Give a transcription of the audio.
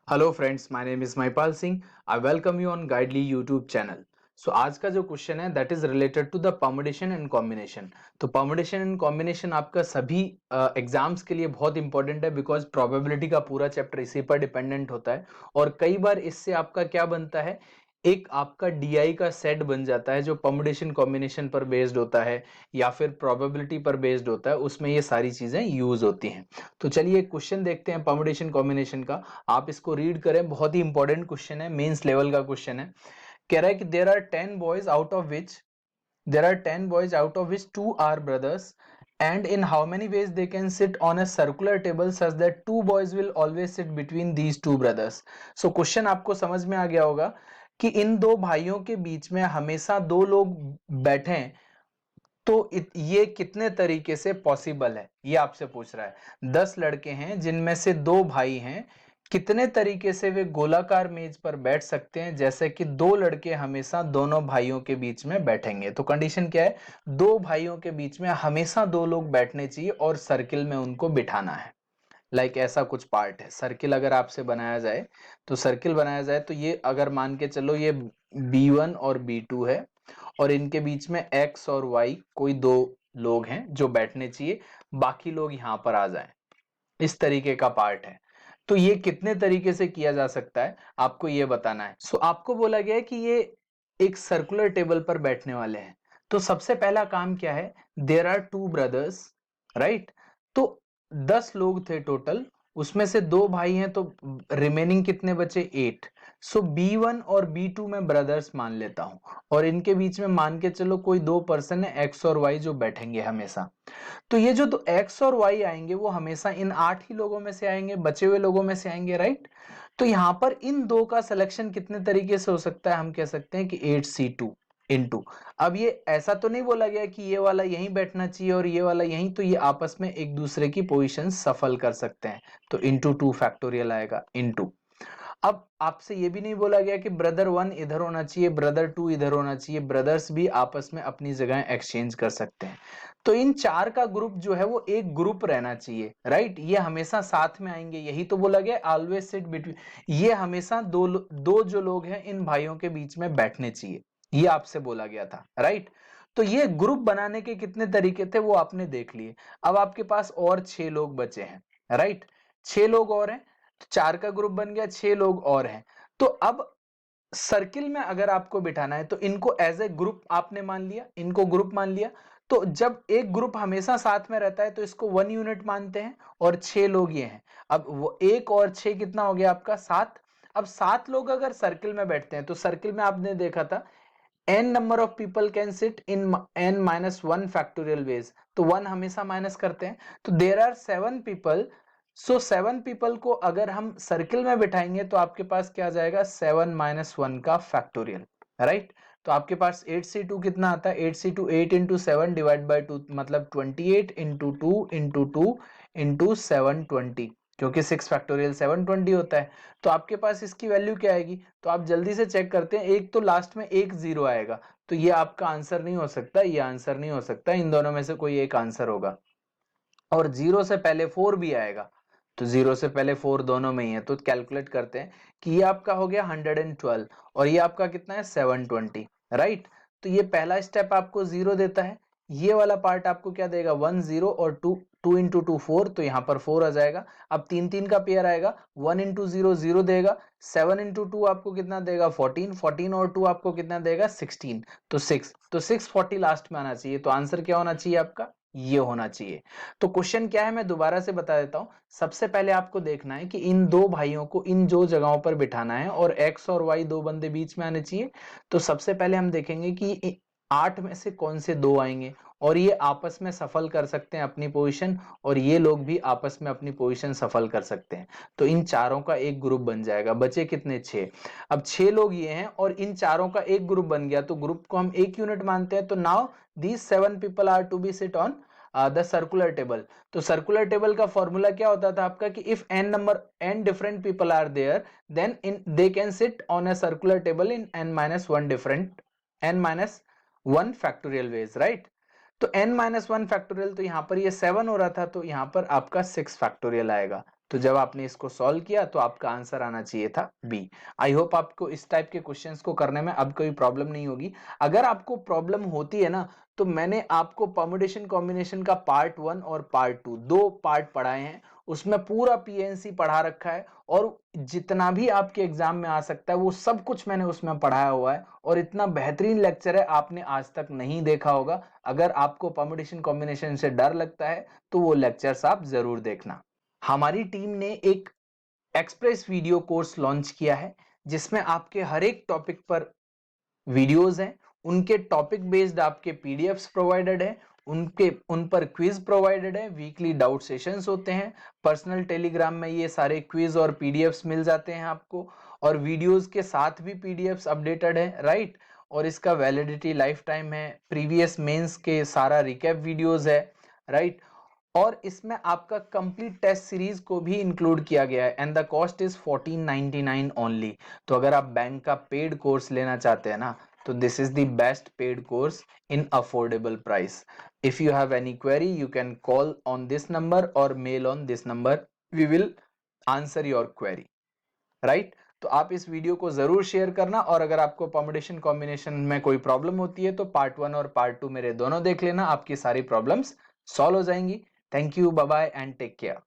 Hello friends, my name is Mahipal Singh. I welcome you on Guidely YouTube channel. So आज का जो question है that is related to the permutation and combination. तो permutation and combination आपका सभी exams के लिए बहुत इंपॉर्टेंट है बिकॉज प्रोबेबिलिटी का पूरा चैप्टर इसी पर डिपेंडेंट होता है। और कई बार इससे आपका क्या बनता है, एक आपका डीआई का सेट बन जाता है जो परमुटेशन कॉम्बिनेशन पर बेस्ड होता है या फिर प्रोबेबिलिटी पर बेस्ड होता है, उसमें ये सारी चीजें यूज होती हैं। तो चलिए क्वेश्चन देखते हैं परमुटेशन कॉम्बिनेशन का। आप इसको रीड करें, बहुत ही इंपॉर्टेंट क्वेश्चन है, मेंस लेवल का क्वेश्चन है। कह रहा है कि there are 10 boys out of which 2 are brothers and in how many ways they can sit on a circular table such that two boys will always sit between these two brothers। so question आपको समझ में आ गया होगा कि इन दो भाइयों के बीच में हमेशा दो लोग बैठे, तो ये कितने तरीके से पॉसिबल है, ये आपसे पूछ रहा है। 10 लड़के हैं जिनमें से दो भाई हैं, कितने तरीके से वे गोलाकार मेज पर बैठ सकते हैं जैसे कि दो लड़के हमेशा दोनों भाइयों के बीच में बैठेंगे। तो कंडीशन क्या है, दो भाइयों के बीच में हमेशा दो लोग बैठने चाहिए और सर्किल में उनको बिठाना है। ऐसा कुछ पार्ट है, सर्किल अगर आपसे बनाया जाए तो सर्किल बनाया जाए तो ये अगर मान के चलो ये B1 और B2 है और इनके बीच में X और Y कोई दो लोग हैं जो बैठने चाहिए, बाकी लोग यहां पर आ जाएं, इस तरीके का पार्ट है। तो ये कितने तरीके से किया जा सकता है आपको ये बताना है। सो आपको बोला गया है कि ये एक सर्कुलर टेबल पर बैठने वाले हैं। तो सबसे पहला काम क्या है, there are two brothers, right. तो 10 लोग थे टोटल, उसमें से दो भाई हैं तो रिमेनिंग कितने बचे, 8। सो B1 और B2 में ब्रदर्स मान लेता हूं और इनके बीच में मान के चलो कोई दो पर्सन है X और Y जो बैठेंगे हमेशा। तो ये जो तो एक्स और वाई आएंगे वो हमेशा इन 8 ही लोगों में से आएंगे, बचे हुए लोगों में से आएंगे, राइट। तो यहां पर इन दो का सिलेक्शन कितने तरीके से हो सकता है, हम कह सकते हैं कि 8C2 इंटू, अब ये ऐसा तो नहीं बोला गया कि ये वाला यहीं बैठना चाहिए और ये वाला यहीं, तो ये आपस में एक दूसरे की पोजीशन सफल कर सकते हैं। तो इंटू 2 फैक्टोरियल आएगा इंटू। अब आपसे ये भी नहीं बोला गया कि ब्रदर 1 इधर होना चाहिए, ब्रदर 2 इधर होना चाहिए, ब्रदर्स भी आपस में अपनी जगह एक्सचेंज कर सकते हैं। तो इन चार का ग्रुप जो है वो एक ग्रुप रहना चाहिए, राइट। ये हमेशा साथ में आएंगे, यही तो बोला गया ऑलवेज सिट बिटवीन, ये हमेशा दो जो लोग हैं इन भाइयों के बीच में बैठने चाहिए, ये आपसे बोला गया था, राइट। तो ये ग्रुप बनाने के कितने तरीके थे वो आपने देख लिए। अब आपके पास और 6 लोग बचे हैं, राइट। 6 लोग और हैं, तो 4 का ग्रुप बन गया, 6 लोग और हैं। तो अब सर्किल में अगर आपको बिठाना है तो इनको एज ए ग्रुप आपने मान लिया, इनको ग्रुप मान लिया। तो जब एक ग्रुप हमेशा साथ में रहता है तो इसको 1 यूनिट मानते हैं और 6 लोग ये हैं। अब वो 1 और 6 कितना हो गया आपका, 7। अब 7 लोग अगर सर्किल में बैठते हैं तो सर्किल में आपने देखा था n number of people can sit in n-1 factorial ways, तो 1 हमेशा माइनस करते हैं। तो there are 7 people, so 7 people को अगर हम सर्किल में बिठाएंगे तो आपके पास क्या आ जाएगा, 7-1 का फैक्टोरियल, राइट। तो आपके पास 8C2 कितना आता है, 8C2 8 इंटू 7 डिवाइड बाई 2 मतलब 28 इंटू 2 इंटू 2 इंटू 720, क्योंकि 6 फैक्टोरियल 720 होता है। तो आपके पास इसकी वैल्यू क्या आएगी, तो आप जल्दी से चेक करते हैं। एक तो लास्ट में एक जीरो आएगा, तो ये आपका आंसर नहीं हो सकता, ये आंसर नहीं हो सकता, इन दोनों में से कोई एक आंसर होगा। और जीरो से पहले 4 भी आएगा, तो जीरो से पहले 4 दोनों में ही है। तो कैलकुलेट करते हैं कि ये आपका हो गया 112 और ये आपका कितना है 720, राइट। तो ये पहला स्टेप आपको जीरो देता है, ये वाला पार्ट आपको क्या देगा, 1 0 और 2, 2 इंटू 2 4, तो यहाँ पर 4 आ जाएगा। अब 3 3 का पेयर आएगा, 1 इंटू 0 0 देगा, 7 इंटू 2 आपको कितना देगा 14, 14 और 2 आपको कितना देगा 16, तो 6, तो 640 लास्ट में आना चाहिए। तो आंसर क्या होना चाहिए आपका, ये होना चाहिए। तो क्वेश्चन क्या है मैं दोबारा से बता देता हूं। सबसे पहले आपको देखना है कि इन दो भाइयों को इन जो जगहों पर बिठाना है और एक्स और वाई दो बंदे बीच में आने चाहिए। तो सबसे पहले हम देखेंगे कि 8 में से कौन से दो आएंगे और ये आपस में सफल कर सकते हैं अपनी पोजीशन, और ये लोग भी आपस में अपनी पोजीशन सफल कर सकते हैं। तो इन चारों का एक ग्रुप बन जाएगा, बचे कितने, 6। अब 6 लोग ये हैं और इन चारों का एक ग्रुप बन गया, तो ग्रुप को हम एक यूनिट मानते हैं। तो now these 7 people are to be sit on the circular table. तो सर्कुलर टेबल का फॉर्मूला क्या होता था आपका कि if n different people are there then in they can sit on a circular table in n-1 different n-1 factorial ways, right. तो n-1 factorial, तो यहां पर ये 7 हो रहा था, तो यहां पर आपका 6 फैक्टोरियल आएगा। तो जब आपने इसको सॉल्व किया तो आपका आंसर आना चाहिए था बी। आई होप आपको इस टाइप के क्वेश्चंस को करने में अब कोई प्रॉब्लम नहीं होगी। अगर आपको प्रॉब्लम होती है ना, तो मैंने आपको परम्यूटेशन कॉम्बिनेशन का पार्ट 1 और पार्ट 2 दो पार्ट पढ़ाए हैं, उसमें पूरा पीएनसी पढ़ा रखा है, और जितना भी आपके एग्जाम में आ सकता है वो सब कुछ मैंने उसमें पढ़ाया हुआ है, और इतना बेहतरीन लेक्चर है आपने आज तक नहीं देखा होगा। अगर आपको परम्यूटेशन कॉम्बिनेशन से डर लगता है तो वो लेक्चर्स आप जरूर देखना। हमारी टीम ने एक एक्सप्रेस वीडियो कोर्स लॉन्च किया है, जिसमें आपके हर एक टॉपिक पर वीडियोस हैं, उनके टॉपिक बेस्ड आपके पीडीएफ्स प्रोवाइडेड है, उन पर क्विज प्रोवाइडेड है, वीकली डाउट सेशंस होते हैं, पर्सनल टेलीग्राम में ये सारे क्विज और पीडीएफ्स मिल जाते हैं आपको, और वीडियोस के साथ भी पीडीएफ्स अपडेटेड है, राइट। और इसका वैलिडिटी लाइफ टाइम है, प्रीवियस मेंस के सारा रिकैप वीडियोस है, राइट। और इसमें आपका कंप्लीट टेस्ट सीरीज को भी इंक्लूड किया गया है, and the cost is 1499 only. तो अगर आप बैंक का पेड कोर्स लेना चाहते हैं ना, तो this is the best paid course in affordable price. If you have any query you can call on this number और mail on this number, we will answer your query, right. तो आप इस video को जरूर share करना, और अगर आपको परम्यूटेशन कॉम्बिनेशन में कोई प्रॉब्लम होती है तो पार्ट 1 और पार्ट 2 मेरे दोनों देख लेना, आपकी सारी प्रॉब्लम्स सॉल्व हो जाएंगी। Thank you, bye bye and take care.